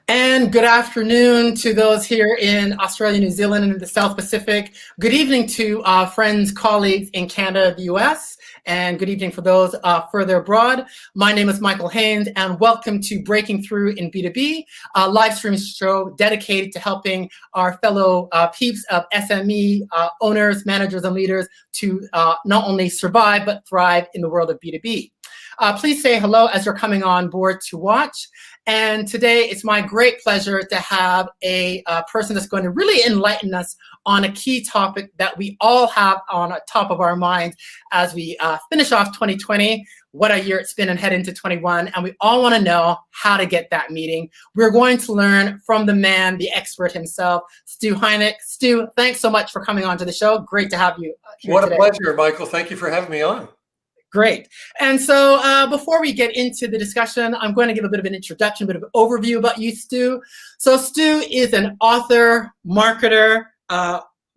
And good afternoon to those here in Australia, New Zealand, and the South Pacific. Good evening to friends, colleagues in Canada, the US, and good evening for those further abroad. My name is Michael Haynes, and welcome to Breaking Thru in B2B, a live stream show dedicated to helping our fellow peeps of SME owners, managers, and leaders to not only survive, but thrive in the world of B2B. Please say hello as you're coming on board to watch. And today it's my great pleasure to have a person that's going to really enlighten us on a key topic that we all have on top of our minds as we finish off 2020. What a year it's been and head into 21. And we all want to know how to get that meeting. We're going to learn from the man, the expert himself, Stu Heinecke. Stu, thanks so much for coming on to the show. Great to have you here What today. a pleasure, Michael. Thank you for having me on. Great. And so before we get into the discussion, I'm going to give a bit of an introduction, a bit of an overview about you, Stu. So Stu is an author, marketer,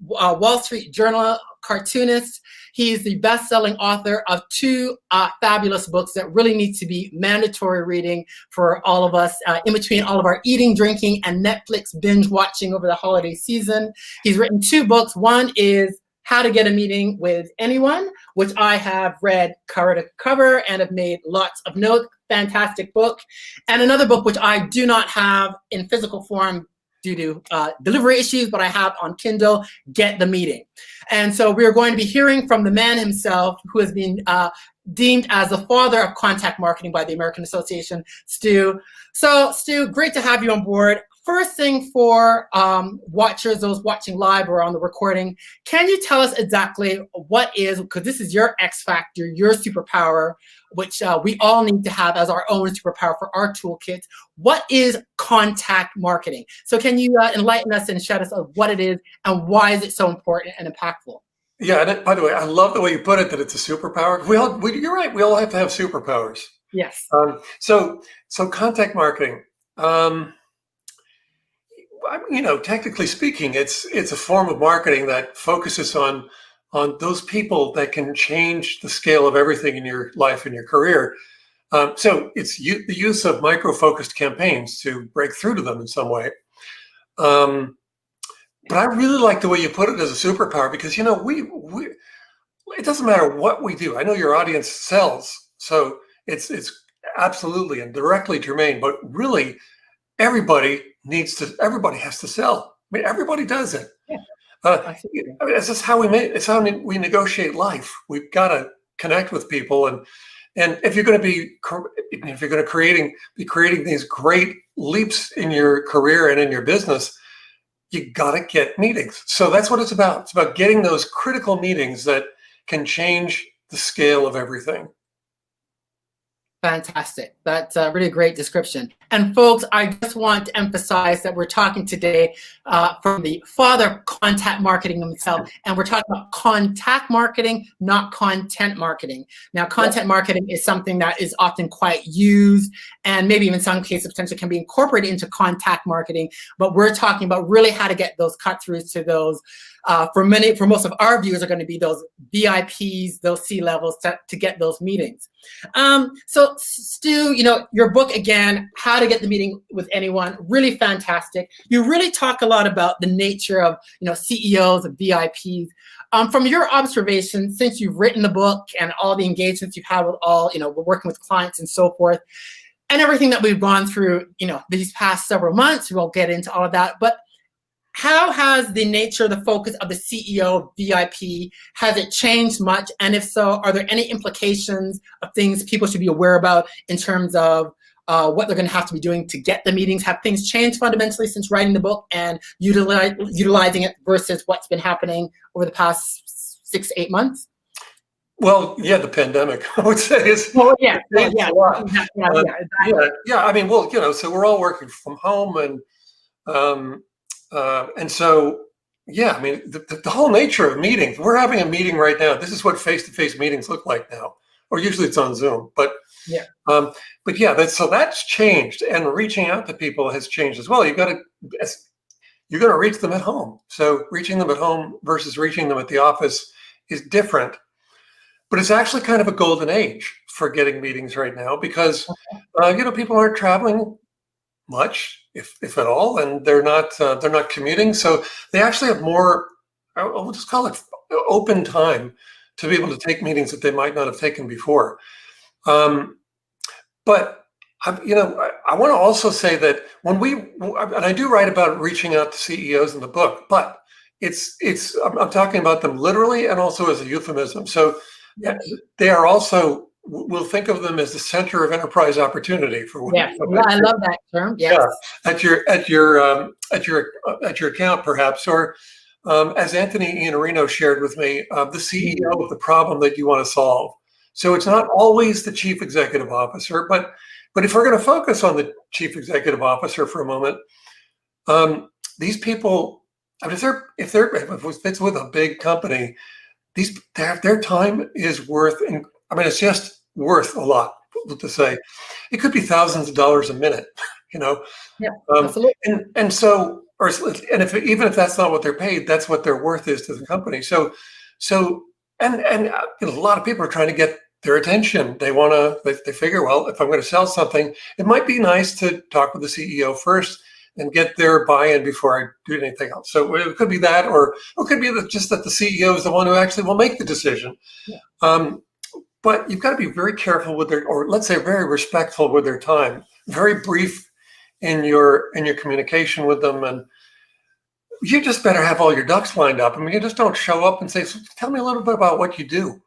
Wall Street Journal cartoonist. He's the best-selling author of two fabulous books that really need to be mandatory reading for all of us in between all of our eating, drinking, and Netflix binge watching over the holiday season. He's written two books. One is How to Get a Meeting with Anyone, which I have read cover to cover and have made lots of notes. Fantastic book. And another book, which I do not have in physical form due to delivery issues, but I have on Kindle, Get the Meeting. And so we're going to be hearing from the man himself, who has been deemed as the father of contact marketing by the American Association, Stu. So Stu, great to have you on board. First thing for watchers, those watching live or on the recording, can you tell us exactly what is, because this is your X factor, your superpower, which we all need to have as our own superpower for our toolkits. What is contact marketing? So can you enlighten us and shed us on what it is and why is it so important and impactful? Yeah, and by the way, I love the way you put it, that it's a superpower. You're right, we all have to have superpowers. Yes. So contact marketing, technically speaking, it's a form of marketing that focuses on those people that can change the scale of everything in your life and your career. So it's the use of micro-focused campaigns to break through to them in some way. But I really like the way you put it as a superpower, because it doesn't matter what we do. I know your audience sells, so it's absolutely and directly germane. But really, everybody has to sell. I mean, everybody does it. Yeah. It's just how it's how we negotiate life. We've got to connect with people, and if you're going to be creating these great leaps in your career and in your business, you got to get meetings. So that's what it's about. It's about getting those critical meetings that can change the scale of everything. Fantastic. That's a really great description. And folks, I just want to emphasize that we're talking today from the father of contact marketing himself, and we're talking about contact marketing, not content marketing. Now, content marketing is something that is often quite used, and maybe even in some cases potentially can be incorporated into contact marketing, but we're talking about really how to get those cut-throughs to those for most of our viewers are going to be those VIPs, those C-levels to get those meetings. So Stu, your book again, How to Get the Meeting with Anyone, really fantastic. You really talk a lot about the nature of CEOs and VIPs. From your observation, since you've written the book and all the engagements you've had with we're working with clients and so forth, and everything that we've gone through, these past several months, we'll get into all of that, but how has the nature, the focus of the CEO VIP, has it changed much? And if so, are there any implications of things people should be aware about in terms of what they're going to have to be doing to get the meetings? Have things changed fundamentally since writing the book and utilizing it versus what's been happening over the past 6 to 8 months? Well, yeah, the pandemic, I would say, is yeah. I mean, so we're all working from home, and so, yeah, I mean, the whole nature of meetings, we're having a meeting right now. This is what face-to-face meetings look like now, or usually it's on Zoom, but that's changed, and reaching out to people has changed as well. You're going to reach them at home. So reaching them at home versus reaching them at the office is different, but it's actually kind of a golden age for getting meetings right now, because, people aren't traveling much. if at all, and they're not commuting, so they actually have more. We'll just call it open time to be able to take meetings that they might not have taken before. But I want to also say that and I do write about reaching out to CEOs in the book, but I'm talking about them literally and also as a euphemism. So they are also, we'll think of them as the center of enterprise opportunity for. Yeah, I love that term. Yes. Yeah, at your account perhaps, or as Anthony Iannarino shared with me, the CEO of the problem that you want to solve. So it's not always the chief executive officer, but if we're going to focus on the chief executive officer for a moment, these people, I mean, if it's with a big company, their time is worth. I mean, it's just worth a lot. To say, it could be thousands of dollars a minute. Yeah, absolutely. And so, even if that's not what they're paid, that's what their worth is to the company. So, and a lot of people are trying to get their attention. They figure, well, if I'm going to sell something, it might be nice to talk with the CEO first and get their buy-in before I do anything else. So it could be that, or it could be just that the CEO is the one who actually will make the decision. Yeah. But you've got to be very careful with or let's say very respectful with their time, very brief in your communication with them, and you just better have all your ducks lined up. I mean, you just don't show up and say, so tell me a little bit about what you do.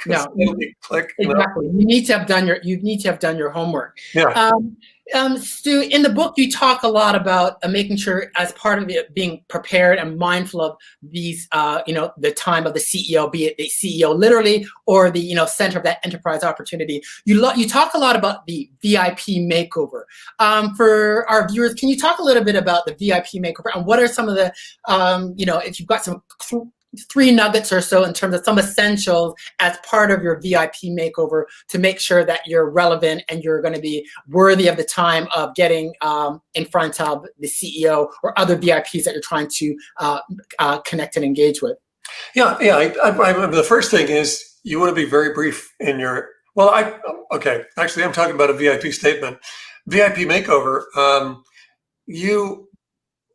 No, exactly. You need to have done your homework. Yeah. Stu, in the book, you talk a lot about making sure, as part of it, being prepared and mindful of these, the time of the CEO, be it the CEO literally or the center of that enterprise opportunity. You talk a lot about the VIP makeover. For our viewers, can you talk a little bit about the VIP makeover and what are some of the, if you've got some 3 nuggets or so in terms of some essentials as part of your VIP makeover to make sure that you're relevant and you're going to be worthy of the time of getting in front of the CEO or other VIPs that you're trying to connect and engage with? Yeah. The first thing is you want to be very brief in your. Well, actually, I'm talking about a VIP statement, VIP makeover. You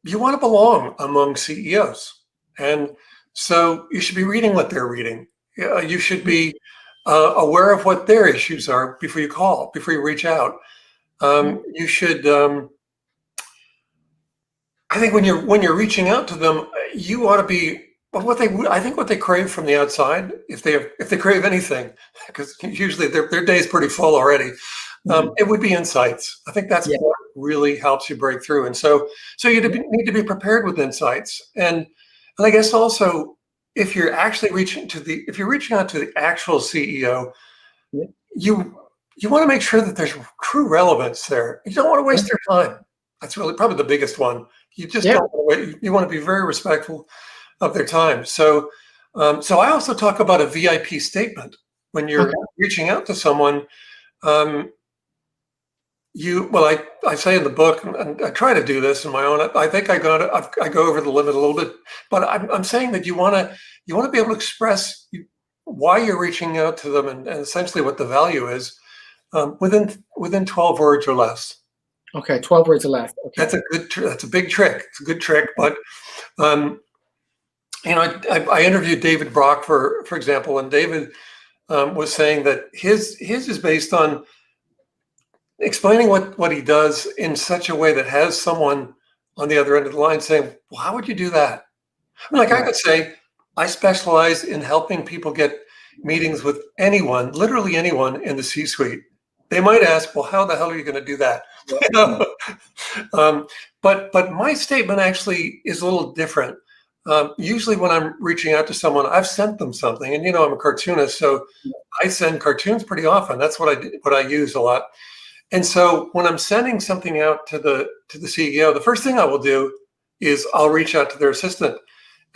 want to belong among CEOs, and so you should be reading what they're reading. You should be aware of what their issues are before you reach out. You should. I think when you're reaching out to them, you ought to be. Well, I think what they crave from the outside, if they crave anything, because usually their day is pretty full already, it would be insights. I think that's what really helps you break through. And so you need to be prepared with insights. And I guess also, if you're actually reaching out to the actual CEO, you want to make sure that there's true relevance there. You don't want to waste their time. That's really probably the biggest one. You just don't want to wait. You want to be very respectful of their time. So I also talk about a VIP statement when you're reaching out to someone. I say in the book, and I try to do this in my own. I think I go over the limit a little bit, but I'm saying that you want to be able to express why you're reaching out to them and essentially what the value is within 12 words or less. Okay, 12 words or less. Okay. That's a big trick. It's a good trick, but I interviewed David Brock for example, and David was saying that his is based on explaining what he does in such a way that has someone on the other end of the line saying, well, how would you do that? I mean, I could say, I specialize in helping people get meetings with anyone, literally anyone in the C-suite. They might ask, well, how the hell are you going to do that? But my statement actually is a little different. Usually when I'm reaching out to someone, I've sent them something, and I'm a cartoonist, so I send cartoons pretty often. That's what I use a lot. And so when I'm sending something out to the CEO, the first thing I will do is I'll reach out to their assistant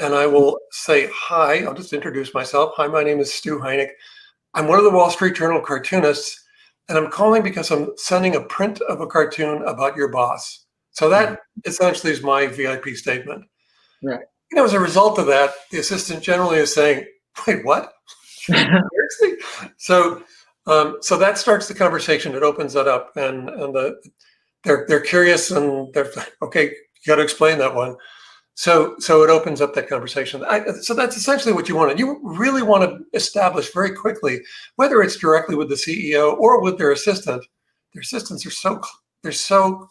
and I will say, hi, I'll just introduce myself. Hi, my name is Stu Heinecke. I'm one of the Wall Street Journal cartoonists, and I'm calling because I'm sending a print of a cartoon about your boss. So that essentially is my VIP statement. Right. As a result of that, the assistant generally is saying, wait, what? Seriously? So that starts the conversation. It opens that up, and they're curious and they're okay. You got to explain that one. So it opens up that conversation. So that's essentially what you want. You really want to establish very quickly, whether it's directly with the CEO or with their assistant. Their assistants are so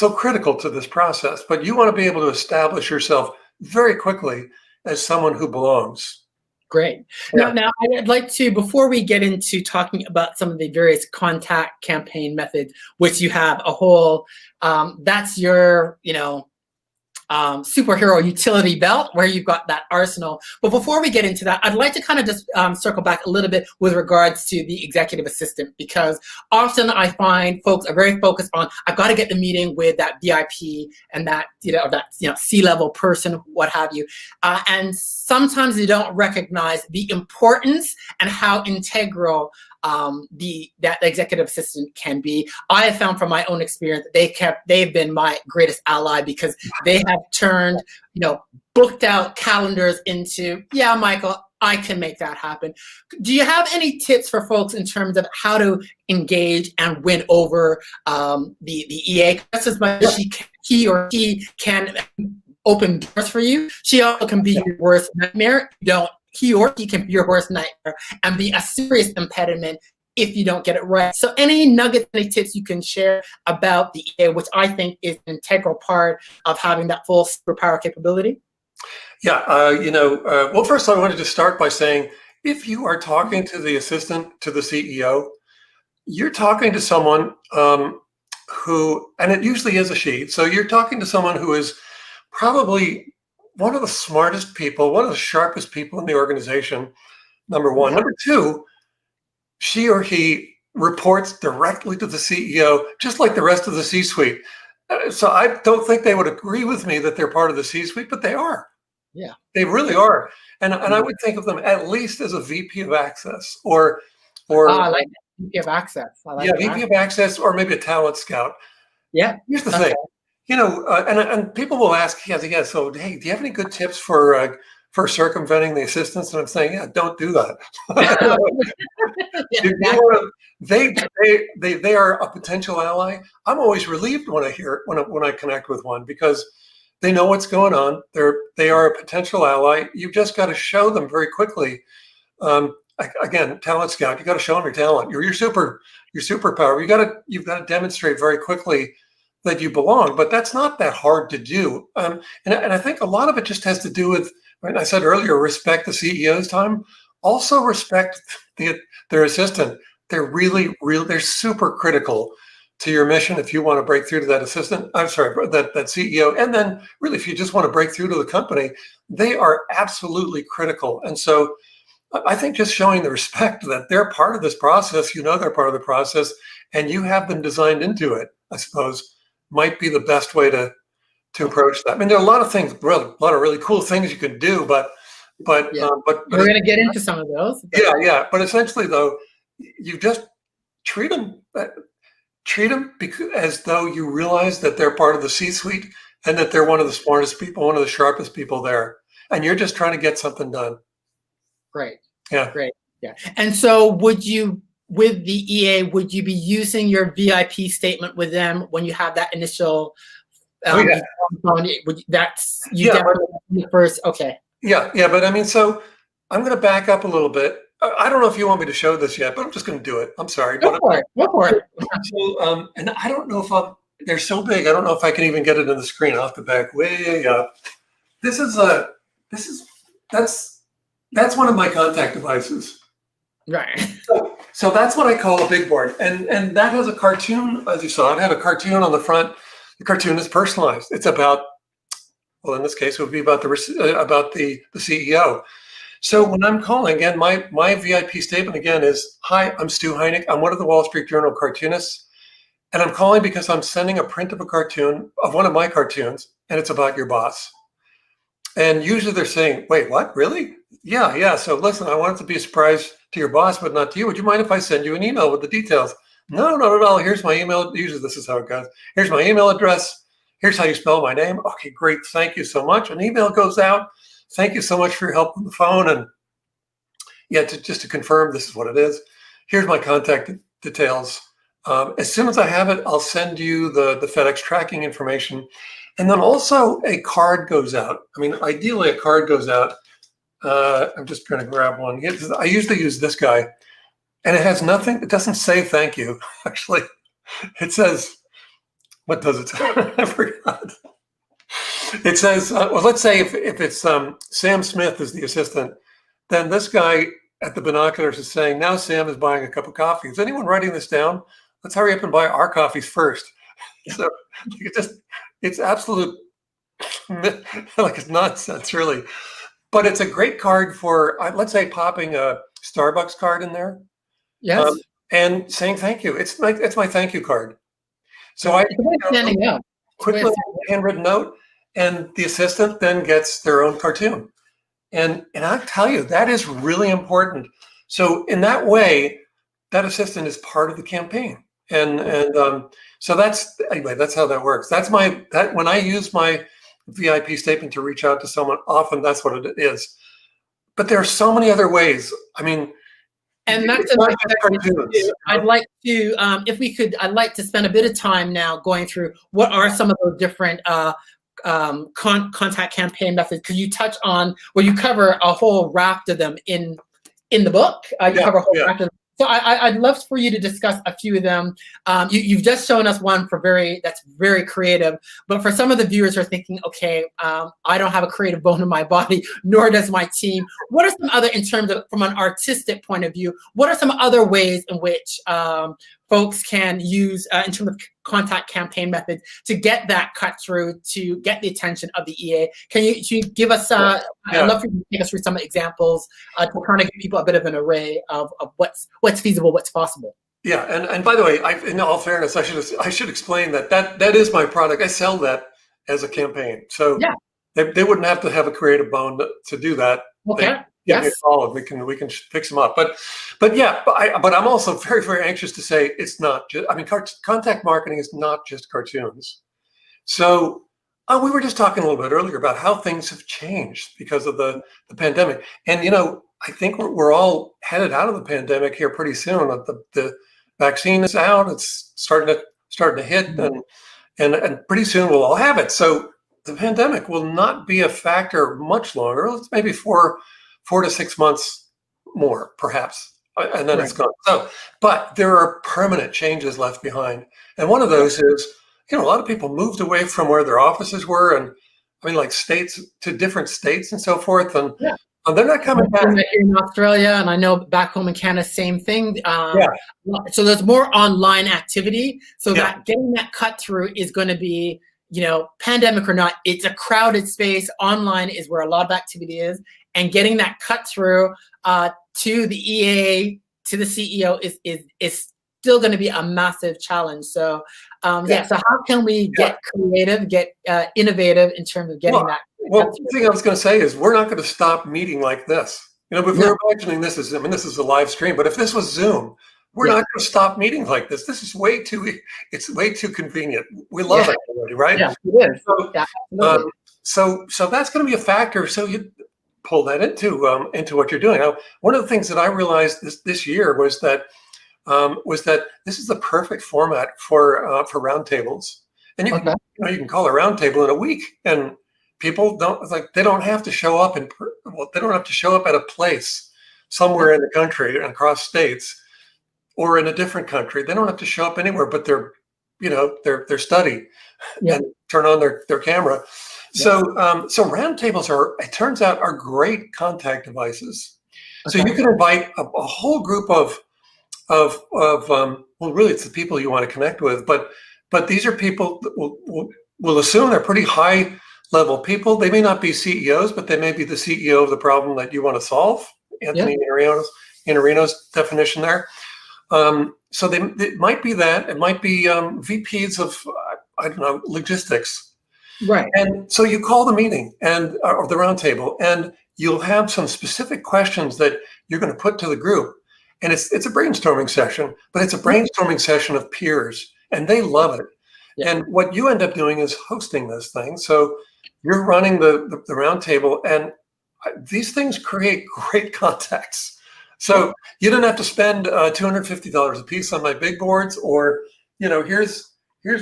critical to this process. But you want to be able to establish yourself very quickly as someone who belongs. Great. Yeah. Now, I'd like to, before we get into talking about some of the various contact campaign methods, which you have a whole, that's your, superhero utility belt where you've got that arsenal. But before we get into that, I'd like to kind of just circle back a little bit with regards to the executive assistant, because often I find folks are very focused on, I've got to get the meeting with that VIP and that, C-level person, what have you. And sometimes they don't recognize the importance and how integral that executive assistant can be. I have found from my own experience that they've been my greatest ally, because they have turned, booked out calendars into, yeah, Michael, I can make that happen. Do you have any tips for folks in terms of how to engage and win over the EA? Just as much as he or she can open doors for you, she also can be your worst nightmare. He or she can be your worst nightmare and be a serious impediment if you don't get it right. So any nuggets, any tips you can share about the EA, which I think is an integral part of having that full superpower capability? Yeah, well, first I wanted to start by saying, if you are talking to the assistant to the CEO, you're talking to someone who, and it usually is a she, so you're talking to someone who is probably one of the smartest people, one of the sharpest people in the organization, number one. Number two, she or he reports directly to the CEO, just like the rest of the C-suite. So I don't think they would agree with me that they're part of the C-suite, but they are. Yeah, they really are. And I would think of them at least as a VP of Access, or I like that. VP of Access. I like that. VP of Access, or maybe a talent scout. Yeah. Here's the thing. And people will ask, yeah. So, hey, do you have any good tips for circumventing the assistants? And I'm saying, yeah, don't do that. They are a potential ally. I'm always relieved when I hear when I connect with one, because they know what's going on. They are a potential ally. You've just got to show them very quickly. Again, talent scout. You got to show them your talent. Your superpower. You've got to demonstrate very quickly that you belong, but that's not that hard to do. And I think a lot of it just has to do with, right, I said earlier, respect the CEO's time. Also respect their assistant. They're they're super critical to your mission if you want to break through to that assistant. I'm sorry, that CEO. And then really, if you just want to break through to the company, they are absolutely critical. And so I think just showing the respect that they're part of this process, they're part of the process, and you have them designed into it, I suppose, might be the best way to approach that. I mean, there are a lot of things, a lot of really cool things you can do, but we're going to get into some of those. Yeah. But essentially, though, you just treat them as though you realize that they're part of the C-suite and that they're one of the smartest people, one of the sharpest people there, and you're just trying to get something done. Great. Yeah. Great. Yeah. And so, with the EA, would you be using your VIP statement with them when you have that initial? That's definitely first. Okay. Yeah. But I mean, so I'm going to back up a little bit. I don't know if you want me to show this yet, but I'm just going to do it. I'm sorry. Go for it. So, and I don't know if they're so big. I don't know if I can even get it in the screen. I'll have to back way up. That's one of my contact devices. Right. So that's what I call a big board, and that has a cartoon, as you saw. It had a cartoon on the front. The cartoon is personalized. It's about, well, in this case, it would be about the CEO. So when I'm calling, again, my VIP statement again is, "Hi, I'm Stu Heinecke. I'm one of the Wall Street Journal cartoonists, and I'm calling because I'm sending a print of a cartoon of one of my cartoons, and it's about your boss." And usually they're saying, "Wait, what? Really? Yeah. So listen, I want it to be a surprise to your boss, but not to you. Would you mind if I send you an email with the details?" "No, not at all. Here's my email." Usually this is how it goes. "Here's my email address. Here's how you spell my name." "Okay, great. Thank you so much." An email goes out. "Thank you so much for your help on the phone. And yeah, just to confirm, this is what it is. Here's my contact details. As soon as I have it, I'll send you the FedEx tracking information. And then also a card goes out. I mean, ideally a card goes out. I'm just trying to grab one. I usually use this guy, and it has nothing. It doesn't say thank you. Actually, it says, what does it say? I forgot. It says, well, let's say if it's Sam Smith is the assistant, then this guy at the binoculars is saying, now Sam is buying a cup of coffee. Is anyone writing this down? Let's hurry up and buy our coffees first. So it's absolute, like it's nonsense, really. But it's a great card for, let's say, popping a Starbucks card in there. Yes. And saying thank you. It's my thank you card. So I standing up. Quick little handwritten note, and the assistant then gets their own cartoon. And I tell you, that is really important. So in that way, that assistant is part of the campaign. And so that's how that works. When I use my VIP statement to reach out to someone, often that's what it is. But there are so many other ways. I mean, and that's another I'd like to, if we could, I'd like to spend a bit of time now going through what are some of those different contact campaign methods, because you touch on, well, you cover a whole raft of them in the book. You cover a whole raft of them. So I'd love for you to discuss a few of them. You've just shown us one that's very creative, but for some of the viewers who are thinking, okay, I don't have a creative bone in my body, nor does my team. What are some other, in terms of, from an artistic point of view, what are some other ways in which folks can use, in terms of contact campaign methods, to get that cut through, to get the attention of the EA? Can you give us, I'd love for you to take us through some examples to kind of give people a bit of an array of what's feasible, what's possible. Yeah, and by the way, in all fairness, I should explain that is my product. I sell that as a campaign. So they wouldn't have to have a creative bone to do that. Okay. Give me a call and we can fix them up. But I'm also very, very anxious to say it's not just, I mean, contact marketing is not just cartoons. So we were just talking a little bit earlier about how things have changed because of the pandemic. And, I think we're all headed out of the pandemic here pretty soon. The vaccine is out. It's starting to hit, and pretty soon we'll all have it. So the pandemic will not be a factor much longer. It's maybe 4 to 6 months more, perhaps, and then it's gone. So, but there are permanent changes left behind, and one of those is, a lot of people moved away from where their offices were, and I mean, like states to different states and so forth, and they're not coming back. In Australia, and I know back home in Canada, same thing. So there's more online activity. So that getting that cut through is going to be, pandemic or not, it's a crowded space. Online is where a lot of activity is, and getting that cut through to the EA, to the CEO is still going to be a massive challenge. So so how can we get creative, get innovative in terms of getting that? Well, the thing I was going to say is we're not going to stop meeting like this. If we're imagining this is a live stream, but if this was Zoom, we're not going to stop meeting like this. This is way too convenient. We love it already, right? Yeah, it is. So that's going to be a factor. So you pull that into what you're doing. Now, one of the things that I realized this year was that this is the perfect format for roundtables, and you can call a roundtable in a week, and people they don't have to show up they don't have to show up at a place somewhere in the country and across states or in a different country. They don't have to show up anywhere but their study and turn on their camera. So roundtables it turns out are great contact devices. So you can invite a whole group of really it's the people you want to connect with, but these are people that we'll assume they're pretty high level people. They may not be CEOs, but they may be the CEO of the problem that you want to solve. Anthony Iannarino's definition there. So it might be that. It might be VPs of, logistics. Right. And so you call the meeting or the roundtable, and you'll have some specific questions that you're going to put to the group. And it's a brainstorming session, but it's a brainstorming session of peers, and they love it. Yeah. And what you end up doing is hosting this thing. So you're running the roundtable, and these things create great contacts. So you don't have to spend $250 a piece on my big boards, or here's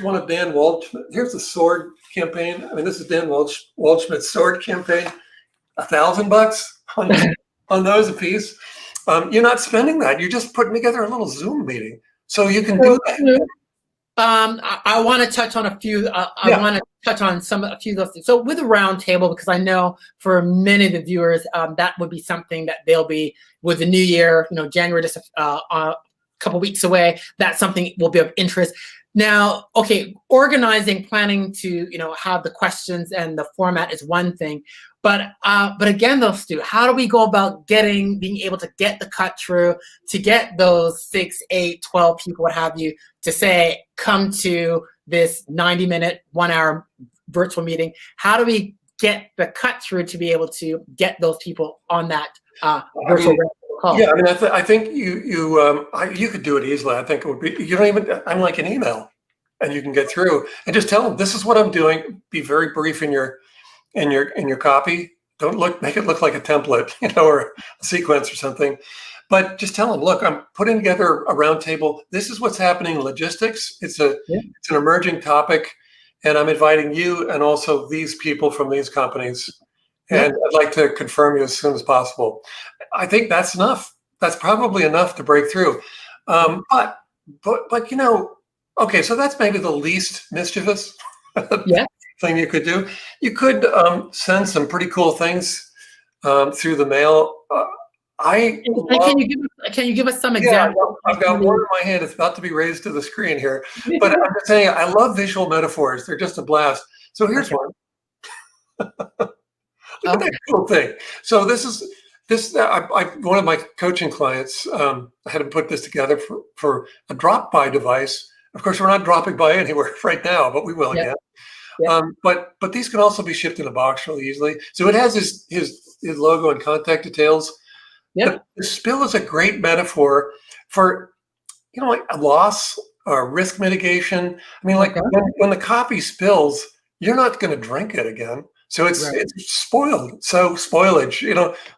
one of Dan Waldschmidt. Here's the sword campaign. I mean, this is Dan Waldschmidt's sword campaign. $1,000 on those a piece. You're not spending that. You're just putting together a little Zoom meeting, so you can do that. I want to touch on a few. I want to touch on a few of those things. So with a roundtable, because I know for many of the viewers, that would be something that they'll be with the new year. January just a couple weeks away. That's something will be of interest. Now, okay, organizing, planning to have the questions and the format is one thing, but again, though, Stu, how do we go about being able to get the cut through, to get those 6, 8, 12 people, what have you, to say, come to this 90-minute, 1-hour virtual meeting? How do we get the cut through to be able to get those people on that virtual call? Yeah, I mean, I think you could do it easily. I think it would be, I'm like an email, and you can get through and just tell them, this is what I'm doing. Be very brief in your copy. Don't make it look like a template, or a sequence or something. But just tell them, look, I'm putting together a roundtable. This is what's happening in logistics. It's an emerging topic, and I'm inviting you and also these people from these companies. And I'd like to confirm you as soon as possible. I think that's enough. That's probably enough to break through. But okay, so that's maybe the least mischievous thing you could do. You could send some pretty cool things through the mail. Can you give us some examples? I've got one in my hand. It's about to be raised to the screen here. But I'm just saying, I love visual metaphors. They're just a blast. So here's one. Look at that cool thing. So this is one of my coaching clients. I had him put this together for a drop-by device. Of course, we're not dropping by anywhere right now, but we will again. But these can also be shipped in a box really easily. So it has his logo and contact details. The spill is a great metaphor for like a loss or risk mitigation. I mean, like when the coffee spills, you're not going to drink it again. So it's spoiled. So spoilage,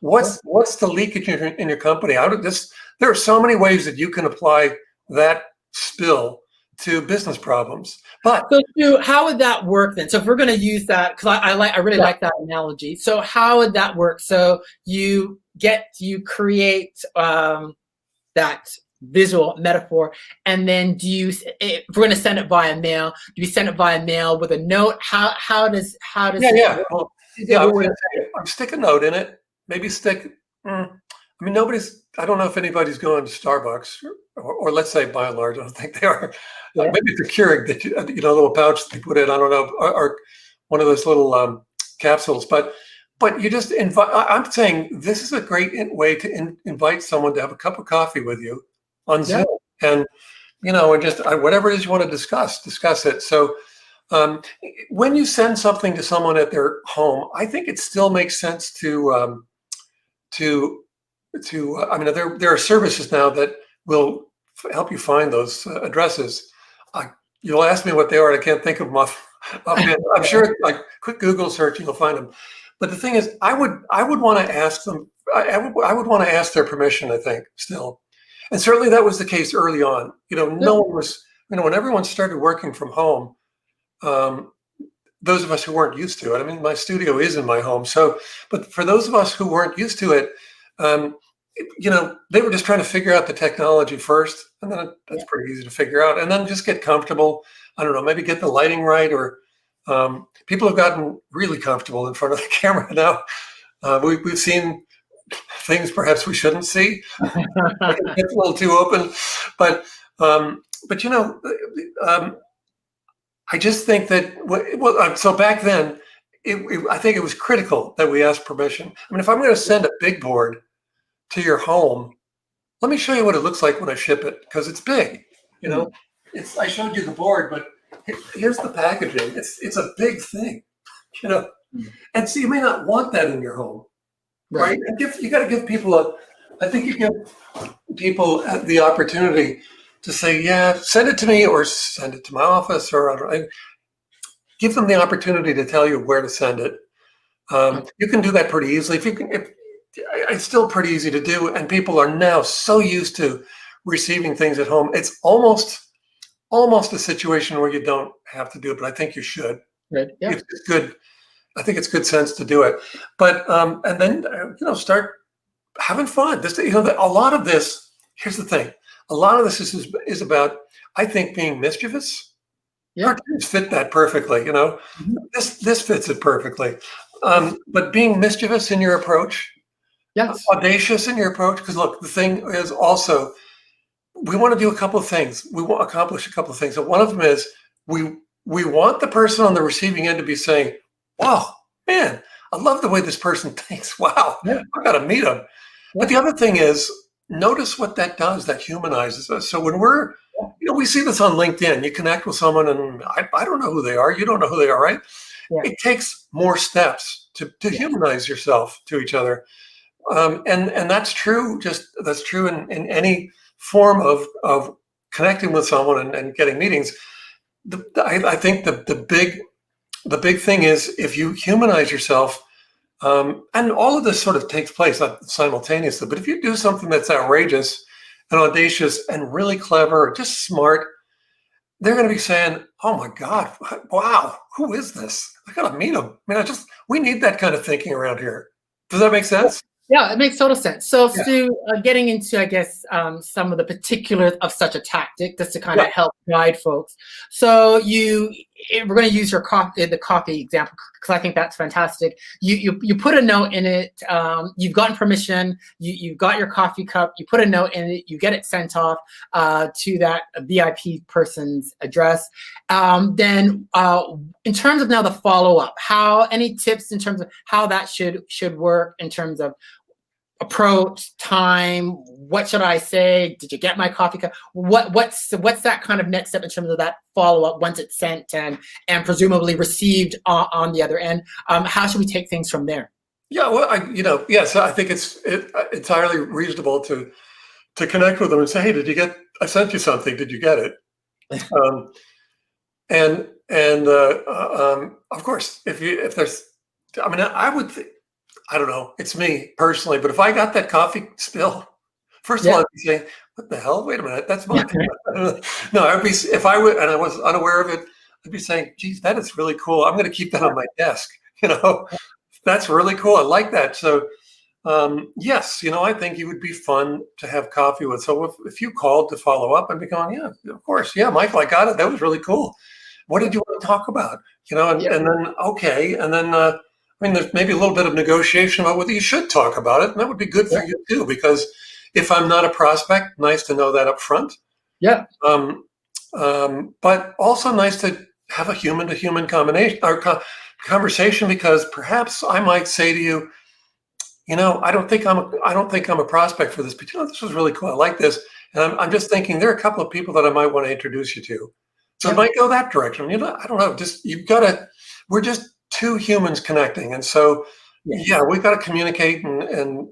what's the leakage in your company? There are so many ways that you can apply that spill to business problems. But so, Stu, how would that work then? So if we're going to use that, because I really like that analogy. So how would that work? So you create that visual metaphor, and then if we're going to send it via mail, do you send it via mail with a note? How does I'm stick a note in it. Maybe stick. I mean, I don't know if anybody's going to Starbucks, or let's say by and large, I don't think they are. Maybe it's a Keurig that a little pouch that you put in. I don't know, or one of those little capsules. But you just invite. I'm saying this is a great way to invite someone to have a cup of coffee with you on Zoom, and and just whatever it is you want to discuss it. So when you send something to someone at their home, I think it still makes sense to I mean, there are services now that will help you find those addresses. You'll ask me what they are. I can't think of them offhand. I'm sure, like quick Google search, you'll find them. But the thing is, I would want to ask them. I would want to ask their permission. I think still, and certainly that was the case early on. No one was. When everyone started working from home, those of us who weren't used to it. I mean, my studio is in my home. So, but for those of us who weren't used to it, they were just trying to figure out the technology first, and then that's pretty easy to figure out, and then just get comfortable. I don't know, maybe get the lighting right, or people have gotten really comfortable in front of the camera now. We've seen things perhaps we shouldn't see. It's a little too open, but I just think that so back then, I think it was critical that we ask permission. I mean, if I'm going to send a big board to your home, let me show you what it looks like when I ship it, because it's big. I showed you the board, but here's the packaging. It's a big thing, and so you may not want that in your home, right? And you got to give people I think you give people the opportunity to say, yeah, send it to me, or send it to my office, or give them the opportunity to tell you where to send it. You can do that pretty easily. it's still pretty easy to do, and people are now so used to receiving things at home. It's almost a situation where you don't have to do it, but I think you should. Right. Yeah. It's good. I think it's good sense to do it. But and then start having fun. This, a lot of this. Here's the thing. A lot of this is about, I think, being mischievous. Yeah. Cartoons fit that perfectly. Mhm. This fits it perfectly. But being mischievous in your approach, Yes. audacious in your approach, because look, the thing is also, we want to do a couple of things. We want to accomplish a couple of things. And one of them is we want the person on the receiving end to be saying, wow, man, I love the way this person thinks. Wow, Yeah. I got to meet them. But the other thing is, notice what that does, that humanizes us. So when we see this on LinkedIn, you connect with someone and I don't know who they are. You don't know who they are, right? Yeah. It takes more steps to humanize yourself to each other. And that's true. That's true in any form of connecting with someone and getting meetings. I think the big thing is, if you humanize yourself, and all of this sort of takes place not simultaneously, but if you do something that's outrageous and audacious and really clever, or just smart, they're going to be saying, "Oh my God, wow, who is this? I got to meet him." I mean, we need that kind of thinking around here. Does that make sense? Yeah, it makes total sense. So, Yeah. Stu, getting into, I guess, some of the particulars of such a tactic, just to kind of Yeah. help guide folks. So, we're going to use the coffee example, because I think that's fantastic. You put a note in it. You've gotten permission. You've got your coffee cup. You put a note in it. You get it sent off to that VIP person's address. Then, in terms of now the follow up, any tips in terms of how that should work in terms of approach, time, what should I say? Did you get my coffee cup? What's that kind of next step in terms of that follow up once it's sent and presumably received on the other end? How should we take things from there? Yeah, well, yes, I think it's entirely reasonable to connect with them and say, "Hey, I sent you something. Did you get it?" Um, and of course, if there's, I mean, I would think, I don't know, it's me personally, but if I got that coffee spill, first of all, I'd be saying, "What the hell? Wait a minute, that's mine." No, I'd be, if I would, and I was unaware of it, I'd be saying, "Geez, that is really cool. I'm going to keep that on my desk." That's really cool. I like that. So, yes, I think it would be fun to have coffee with. So if you called to follow up, I'd be going, "Yeah, of course. Yeah, Michael, I got it. That was really cool. What did you want to talk about?" And then, okay. And then, I mean, there's maybe a little bit of negotiation about whether you should talk about it. And that would be good for you too, because if I'm not a prospect, nice to know that up front. Yeah. But also nice to have a human to human combination or conversation, because perhaps I might say to you, I don't think I'm a prospect for this, but this was really cool. I like this. And I'm just thinking there are a couple of people that I might want to introduce you to. So it might go that direction. I don't know. Just, we're just two humans connecting. And so, we've got to communicate and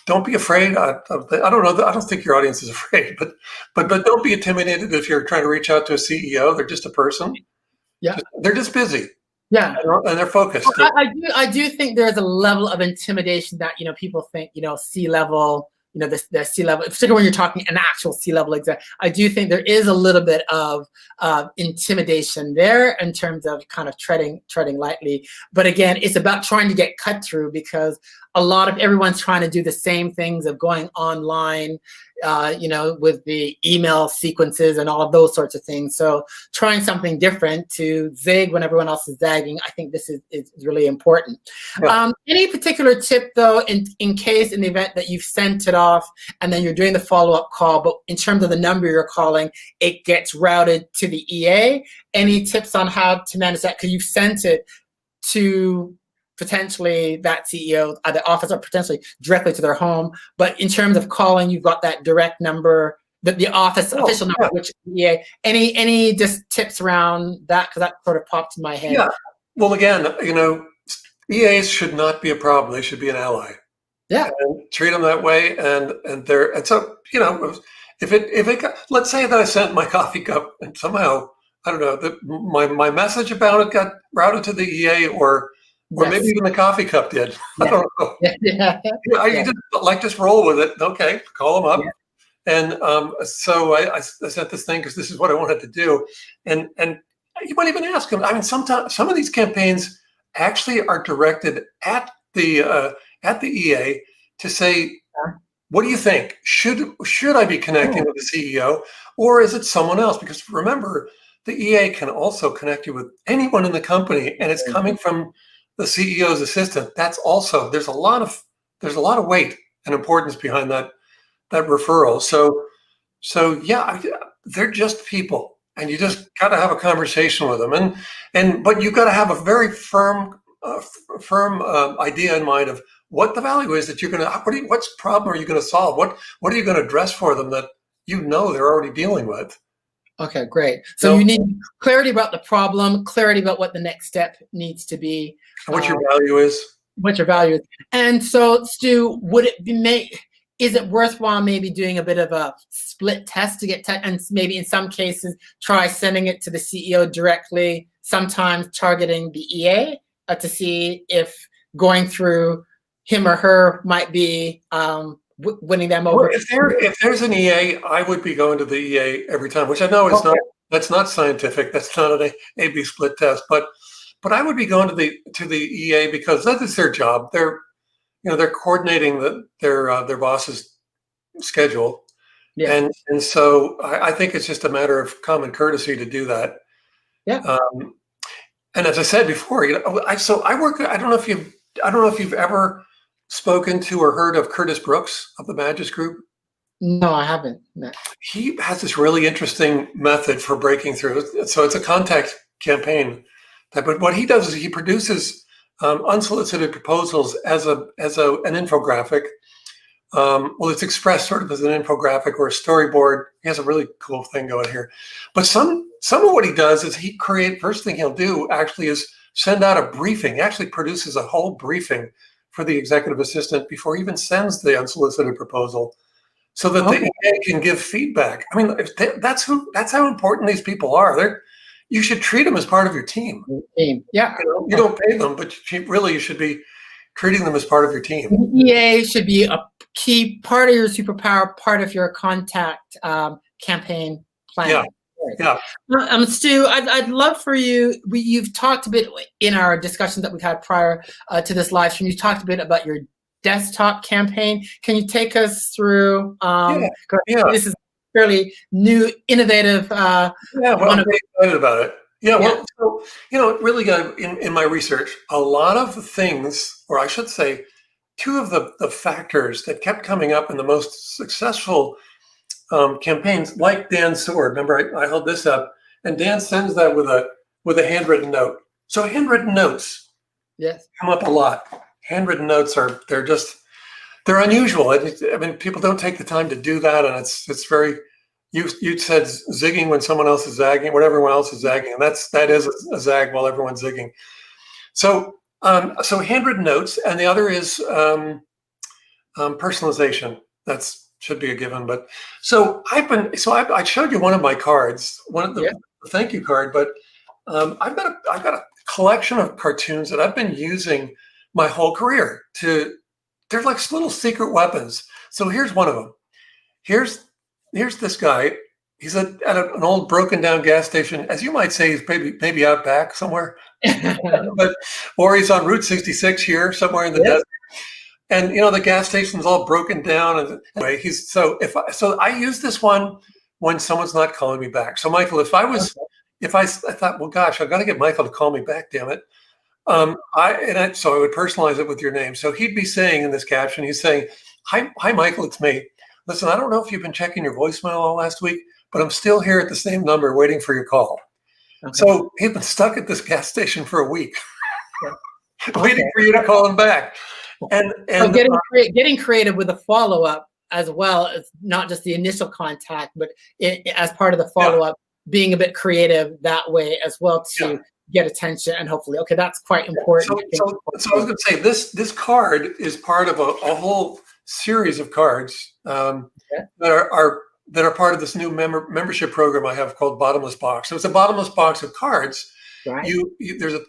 don't be afraid. I don't know. I don't think your audience is afraid, but don't be intimidated if you're trying to reach out to a CEO. They're just a person. Yeah. They're just busy. Yeah. And they're focused. Well, I do think there's a level of intimidation that, people think, C-level, the C-level, particularly when you're talking an actual C-level exec. I do think there is a little bit of intimidation there in terms of kind of treading lightly. But again, it's about trying to get cut through, because everyone's trying to do the same things of going online, with the email sequences and all of those sorts of things. So trying something different to zig when everyone else is zagging, I think this is really important. Yeah. Any particular tip, though, in case, in the event that you've sent it off and then you're doing the follow-up call, but in terms of the number you're calling, it gets routed to the EA? Any tips on how to manage that? Because you've sent it to potentially that CEO at the office, or potentially directly to their home. But in terms of calling, you've got that direct number, the office official number, which EA. Any just tips around that? Because that sort of popped in my head. Yeah. Well, again, EAs should not be a problem. They should be an ally. Yeah. And treat them that way. And so, if it let's say that I sent my coffee cup and somehow, I don't know, my message about it got routed to the EA, or or maybe Yes. even the coffee cup did. I Yeah. don't know. Yeah. You just roll with it. Okay, call them up. Yeah. And so I sent this thing because this is what I wanted to do. And you might even ask them. I mean, sometimes some of these campaigns actually are directed at the EA to say, what do you think? Should I be connecting with the CEO, or is it someone else? Because remember, the EA can also connect you with anyone in the company, and it's coming from the CEO's assistant. That's also there's a lot of weight and importance behind that referral. So yeah, they're just people, and you just got to have a conversation with them, but you've got to have a very firm idea in mind of what the value is that you're going to. What's problem are you going to solve? What are you going to address for them that they're already dealing with? Okay, great. So you need clarity about the problem, clarity about what the next step needs to be, and what your value is. What your value is. And so, Stu, is it worthwhile maybe doing a bit of a split test to get and maybe in some cases try sending it to the CEO directly, sometimes targeting the EA to see if going through him or her might be winning them over? Well, if there's an EA, I would be going to the EA every time, which I know is that's not scientific. That's not an A/B split test, but I would be going to the EA because that is their job. They're coordinating their boss's schedule, and so I think it's just a matter of common courtesy to do that. Yeah. And as I said before, I work. I don't know if you've ever spoken to or heard of Curtis Brooks of the Magis Group. No, I haven't. No. He has this really interesting method for breaking through. So it's a contact campaign. But what he does is he produces unsolicited proposals as an infographic. Well, it's expressed sort of as an infographic or a storyboard. He has a really cool thing going here. But some of what he does is first thing he'll do actually is send out a briefing. He actually produces a whole briefing for the executive assistant before he even sends the unsolicited proposal, so that the EA can give feedback. I mean, that's how important these people are. You should treat them as part of your team. Yeah. You don't pay them, but you should be treating them as part of your team. The EA should be a key part of your superpower, part of your contact campaign plan. Yeah. Stu, I'd love for you. You've talked a bit in our discussions that we've had prior to this live stream. You talked a bit about your desktop campaign. Can you take us through? This is fairly new, innovative. I'm very excited about it. Well, so, really, in my research, a lot of the things, or I should say, two of the factors that kept coming up in the most successful campaigns, like Dan's sword. Remember, I held this up, and Dan sends that with a handwritten note. So handwritten notes come up a lot. Handwritten notes they're unusual. I mean, people don't take the time to do that, and it's very. You said zigging when someone else is zagging, when everyone else is zagging, and that is a zag while everyone's zigging. So handwritten notes, and the other is personalization. Should be a given, but I showed you one of my cards, the thank you card, but I've got a collection of cartoons that I've been using my whole career. They're like little secret weapons. So here's one of them. Here's this guy. He's at an old broken down gas station, as you might say. He's maybe out back somewhere, or he's on Route 66 here somewhere in the desert. And the gas station's all broken down. And anyway, I use this one when someone's not calling me back. So Michael, if I thought, well, gosh, I've got to get Michael to call me back, damn it. So I would personalize it with your name. So he'd be saying in this caption, he's saying, "Hi, Michael, it's me. Listen, I don't know if you've been checking your voicemail all last week, but I'm still here at the same number waiting for your call." Okay. So he'd been stuck at this gas station for a week, waiting for you to call him back. And so getting creative with a follow-up as well, as not just the initial contact, but as part of the follow-up, being a bit creative that way as well to get attention and hopefully, that's quite important. So I was going to say this card is part of a whole series of cards that are part of this new membership program I have called Bottomless Box. So it's a bottomless box of cards. Right.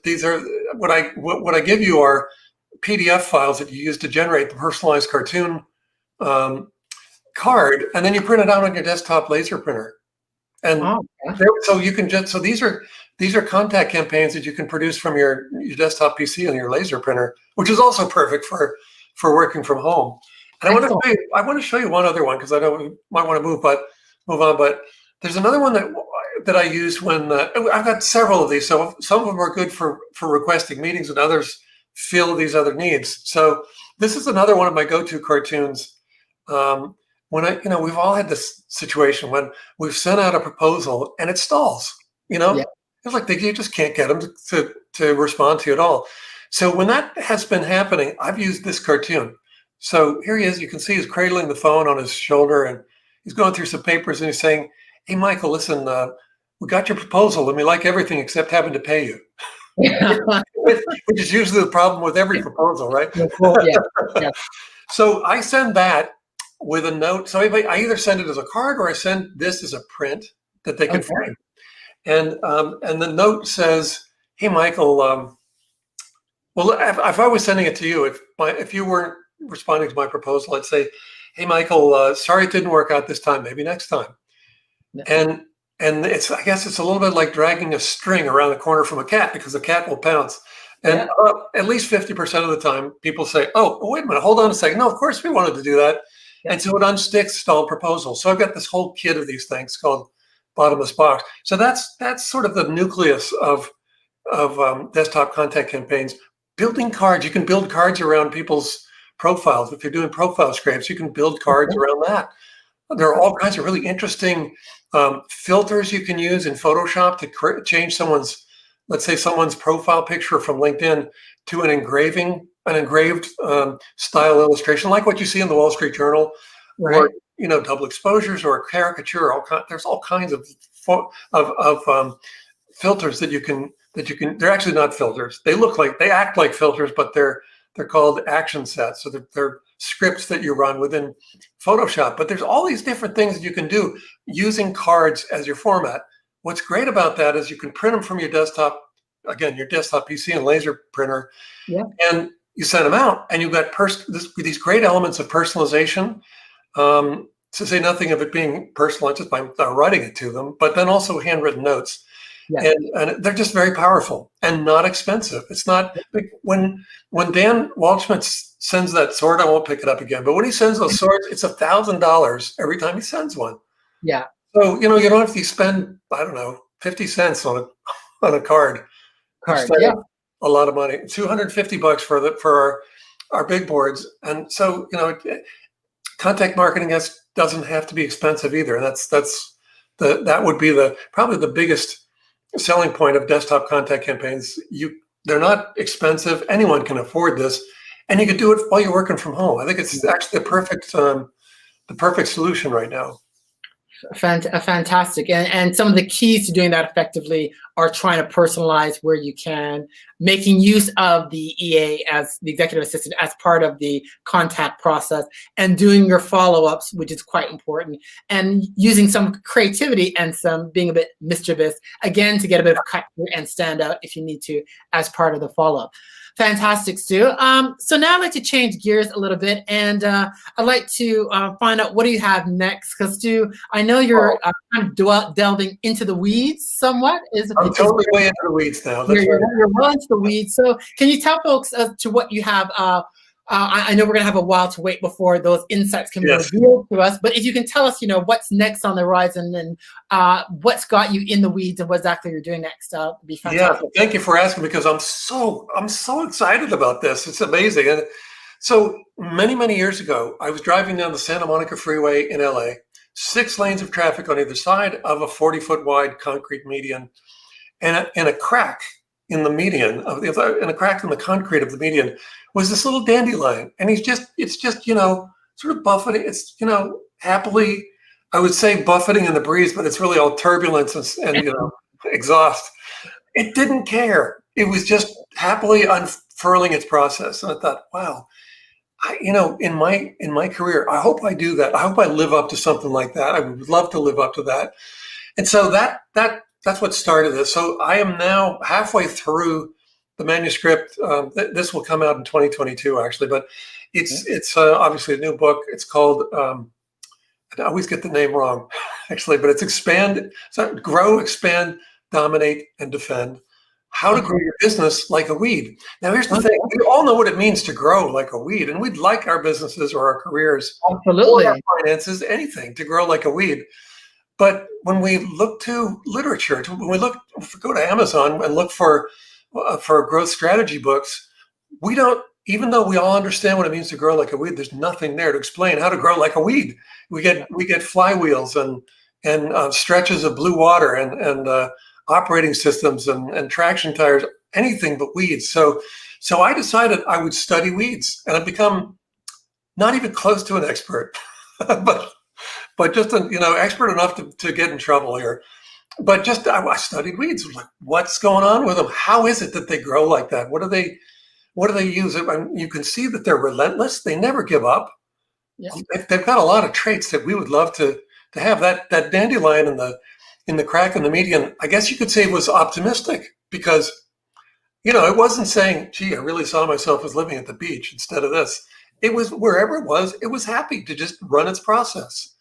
These are what I give you are PDF files that you use to generate the personalized cartoon card, and then you print it out on your desktop laser printer. And so you can just, so these are contact campaigns that you can produce from your desktop PC and your laser printer, which is also perfect for working from home. And I want to show you one other one, because I know we might want to move on, but there's another one that I use when I've got several of these. So some of them are good for requesting meetings, and others fill these other needs. So this is another one of my go-to cartoons. When we've all had this situation when we've sent out a proposal and it stalls, it's like you just can't get them to respond to you at all. So when that has been happening, I've used this cartoon. So here he is, you can see he's cradling the phone on his shoulder, and he's going through some papers, and he's saying, "Hey, Michael, listen, we got your proposal and we like everything except having to pay you." Which is usually the problem with every proposal, right? Yeah. So I send that with a note. So I either send it as a card, or I send this as a print that they can frame. And the note says, "Hey, Michael, well, if I was sending it to you, if you weren't responding to my proposal, I'd say, 'Hey, Michael, sorry it didn't work out this time. Maybe next time.'" Yeah. And I guess it's a little bit like dragging a string around the corner from a cat, because the cat will pounce. And at least 50% of the time, people say, "Oh, wait a minute, hold on a second. No, of course we wanted to do that." Yeah. And so it unsticks stalled proposals. So I've got this whole kit of these things called Bottomless Box. So that's sort of the nucleus of desktop contact campaigns. Building cards. You can build cards around people's profiles. If you're doing profile scrapes, you can build cards around that. There are all kinds of really interesting filters you can use in Photoshop to change let's say someone's profile picture from LinkedIn to an engraved style illustration, like what you see in the Wall Street Journal, or double exposures, or a caricature. There's all kinds of filters that you can. They're actually not filters. They act like filters, but they're called action sets. So they're scripts that you run within Photoshop. But there's all these different things that you can do using cards as your format. What's great about that is you can print them from your desktop, again, your desktop PC and laser printer, and you send them out, and you've got these great elements of personalization, to say nothing of it being personalized just by writing it to them, but then also handwritten notes. Yeah. And they're just very powerful and not expensive. It's not when Dan Waldschmidt sends that sword, I won't pick it up again, but when he sends those swords, it's $1,000 every time he sends one. Yeah. So, you don't have to spend, I don't know, 50 cents on a card. Yeah. A lot of money, $250 for our big boards. And so, contact marketing doesn't have to be expensive either. And that would be probably the biggest selling point of desktop contact campaigns. They're not expensive. Anyone can afford this, and you can do it while you're working from home. I think it's actually the perfect solution right now. Fantastic. And some of the keys to doing that effectively are trying to personalize where you can, making use of the EA as the executive assistant as part of the contact process, and doing your follow-ups, which is quite important, and using some creativity and some being a bit mischievous, again, to get a bit of cut through and stand out if you need to as part of the follow-up. Fantastic, Stu. So now I'd like to change gears a little bit, and I'd like to find out, what do you have next? Because Stu, I know you're kind of delving into the weeds somewhat. I'm totally way into the weeds now. You're well into the weeds. So can you tell folks as to what you have? I know we're going to have a while to wait before those insights can be revealed to us, but if you can tell us, what's next on the horizon, and what's got you in the weeds, and what exactly you're doing next, it'd be fantastic. Yeah, thank you for asking, because I'm so excited about this. It's amazing. And so many years ago, I was driving down the Santa Monica Freeway in LA, 6 lanes of traffic on either side of a 40-foot wide concrete median, and a crack in the median, and a crack in the concrete of the median was this little dandelion. And it's just, sort of buffeting. It's, happily, I would say buffeting in the breeze, but it's really all turbulence and exhaust. It didn't care. It was just happily unfurling its process. And I thought, wow, in my career, I hope I do that. I hope I live up to something like that. I would love to live up to that. And so that's what started this. So I am now halfway through the manuscript. This will come out in 2022, actually, but it's obviously a new book. It's called, I always get the name wrong, actually, but it's Grow, Expand, Dominate, and Defend. How to grow your business like a weed. Now, here's the thing. We all know what it means to grow like a weed, and we'd like our businesses or our careers Absolutely. or our finances, anything, to grow like a weed. But when we look to literature, go to Amazon and look for growth strategy books, we don't, even though we all understand what it means to grow like a weed, there's nothing there to explain how to grow like a weed. We get flywheels and stretches of blue water and operating systems and traction tires, anything but weeds. So I decided I would study weeds, and I've become not even close to an expert, but just expert enough to get in trouble here. But I studied weeds. Like, what's going on with them? How is it that they grow like that? What do they use? You can see that they're relentless. They never give up. Yeah. They've got a lot of traits that we would love to have. That dandelion in the crack in the median, I guess you could say, was optimistic, because it wasn't saying, gee, I really saw myself as living at the beach instead of this. It was, wherever it was happy to just run its process.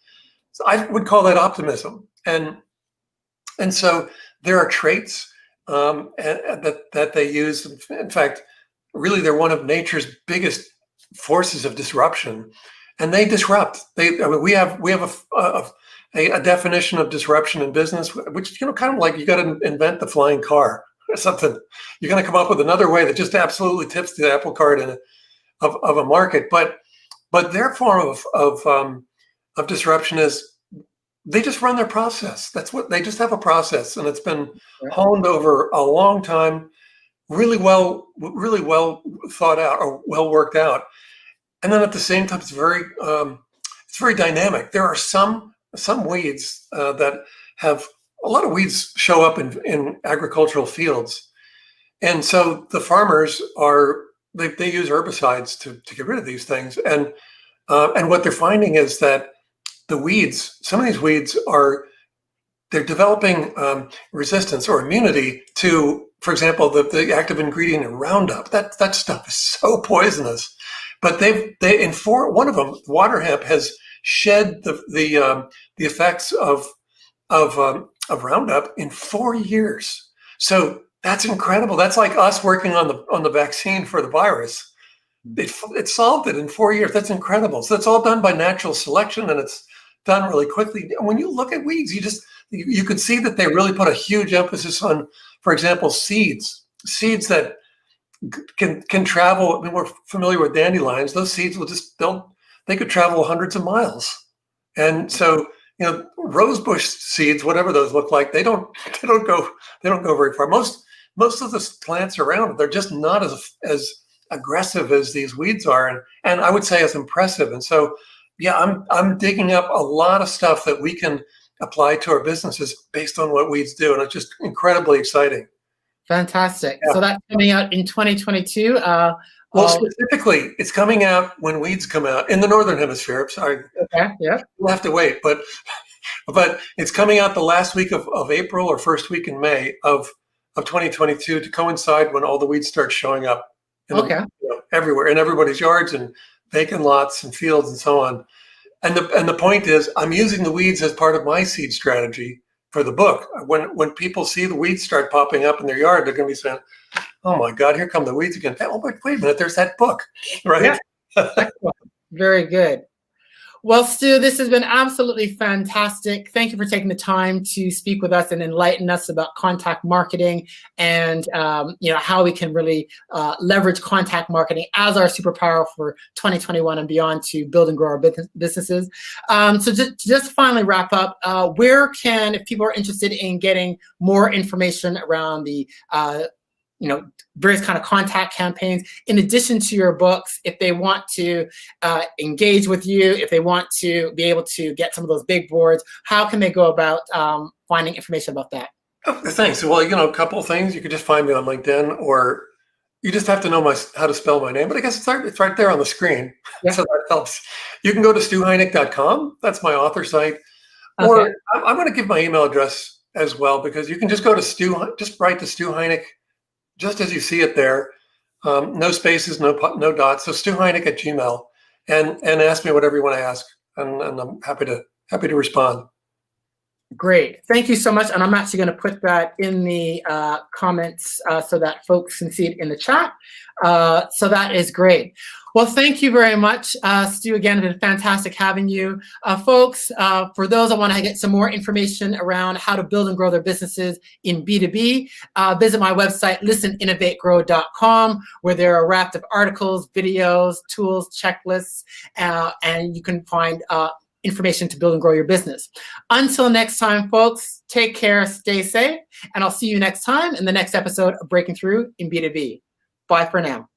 So I would call that optimism. And so there are traits that they use. In fact, really, they're one of nature's biggest forces of disruption, and they disrupt. We have a definition of disruption in business, which kind of like, you got to invent the flying car or something. You're going to come up with another way that just absolutely tips the apple cart of a market. But their form of disruption is, they just run their process. That's what they just have, a process, and it's been honed over a long time, really well thought out or well worked out. And then at the same time, it's very dynamic. There are some weeds that have, a lot of weeds show up in agricultural fields, and so the farmers they use herbicides to get rid of these things. And what they're finding is that some of these weeds they're developing resistance or immunity to, for example, the active ingredient in Roundup. That stuff is so poisonous. But one of them, water hemp, has shed the effects of Roundup in 4 years. So that's incredible. That's like us working on the vaccine for the virus. It solved it in 4 years. That's incredible. So it's all done by natural selection, and it's done really quickly. When you look at weeds, you can see that they really put a huge emphasis on, for example, seeds that can travel. I mean, we're familiar with dandelions. Those seeds they could travel hundreds of miles. And so, rosebush seeds, whatever those look like, they don't go very far. Most of the plants around, they're just not as aggressive as these weeds are, and I would say as impressive. And so, yeah, I'm digging up a lot of stuff that we can apply to our businesses based on what weeds do, and it's just incredibly exciting. Fantastic. Yeah. So that's coming out in 2022. Well, specifically, it's coming out when weeds come out in the Northern Hemisphere. Sorry. Okay. Yeah. We'll have to wait, but it's coming out the last week of April or first week in May of 2022, to coincide when all the weeds start showing up. Everywhere, in everybody's yards and vacant lots and fields and so on. And the point is, I'm using the weeds as part of my seed strategy for the book. When people see the weeds start popping up in their yard, they're going to be saying, "Oh my God, here come the weeds again." Oh, but wait a minute, there's that book, right? Yeah. Very good. Well, Stu, this has been absolutely fantastic. Thank you for taking the time to speak with us and enlighten us about contact marketing and how we can really leverage contact marketing as our superpower for 2021 and beyond to build and grow our businesses. So just finally wrap up, if people are interested in getting more information around the various kind of contact campaigns, in addition to your books, if they want to engage with you, if they want to be able to get some of those big boards, how can they go about finding information about that? Oh, thanks. Well, a couple of things. You could just find me on LinkedIn, or you just have to know how to spell my name. But I guess it's right there on the screen, so that helps. You can go to stuheinecke.com. That's my author site. Okay. Or I'm going to give my email address as well, because you can just go to just write to Stu Heinecke just as you see it there, no spaces, no dots. So Stu Heinecke at Gmail, and ask me whatever you want to ask, and I'm happy to respond. Great. Thank you so much. And I'm actually going to put that in the comments so that folks can see it in the chat. So that is great. Well, thank you very much, Stu. Again, it's been fantastic having you. Folks, for those that want to get some more information around how to build and grow their businesses in B2B, visit my website, listeninnovategrow.com, where there are a raft of articles, videos, tools, checklists, and you can find information to build and grow your business. Until next time, folks, take care, stay safe, and I'll see you next time in the next episode of Breaking Thru in B2B. Bye for now.